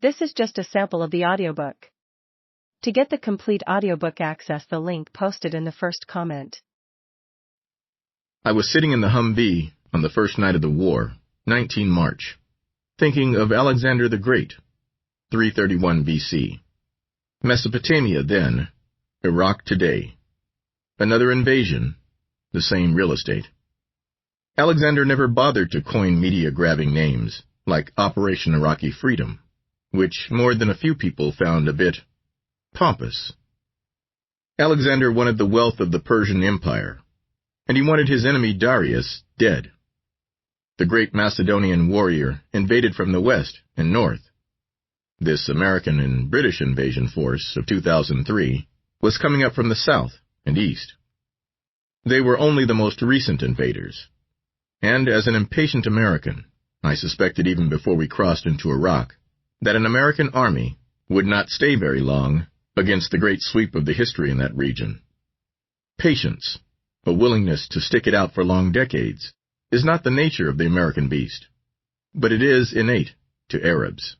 This is just a sample of the audiobook. To get the complete audiobook, access the link posted in the first comment. I was sitting in the Humvee on the first night of the war, 19 March, thinking of Alexander the Great, 331 BC. Mesopotamia then, Iraq today. Another invasion, the same real estate. Alexander never bothered to coin media-grabbing names, like Operation Iraqi Freedom, which more than a few people found a bit pompous. Alexander wanted the wealth of the Persian Empire, and he wanted his enemy Darius dead. The great Macedonian warrior invaded from the west and north. This American and British invasion force of 2003 was coming up from the south and east. They were only the most recent invaders. And as an impatient American, I suspected even before we crossed into Iraq that an American army would not stay very long against the great sweep of the history in that region. Patience, a willingness to stick it out for long decades, is not the nature of the American beast, but it is innate to Arabs.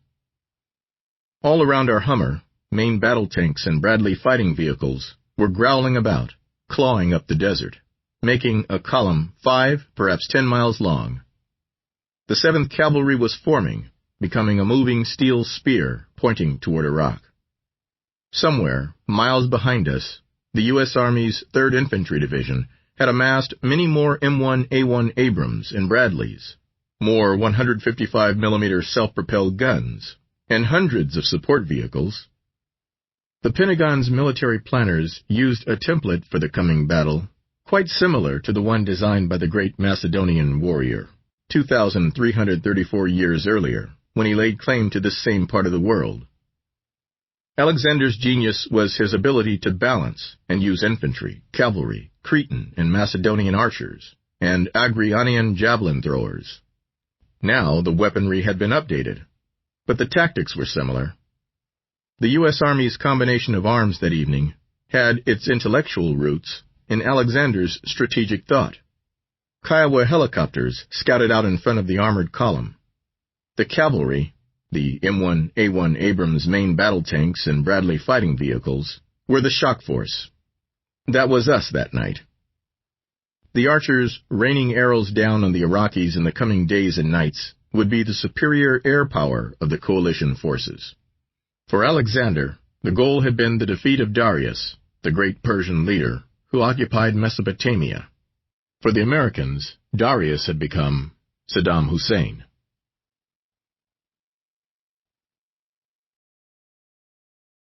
All around our Hummer, main battle tanks and Bradley fighting vehicles were growling about, clawing up the desert, making a column 5, perhaps 10 miles long. The 7th Cavalry was forming, becoming a moving steel spear pointing toward Iraq. Somewhere, miles behind us, the U.S. Army's 3rd Infantry Division had amassed many more M1A1 Abrams and Bradleys, more 155mm self-propelled guns, and hundreds of support vehicles. The Pentagon's military planners used a template for the coming battle quite similar to the one designed by the great Macedonian warrior, 2,334 years earlier, when he laid claim to this same part of the world. Alexander's genius was his ability to balance and use infantry, cavalry, Cretan and Macedonian archers, and Agrianian javelin throwers. Now the weaponry had been updated, but the tactics were similar. The U.S. Army's combination of arms that evening had its intellectual roots in Alexander's strategic thought. Kiowa helicopters scouted out in front of the armored column. The cavalry, the M1A1 Abrams main battle tanks and Bradley fighting vehicles, were the shock force. That was us that night. The archers raining arrows down on the Iraqis in the coming days and nights would be the superior air power of the coalition forces. For Alexander, the goal had been the defeat of Darius, the great Persian leader, who occupied Mesopotamia. For the Americans, Darius had become Saddam Hussein.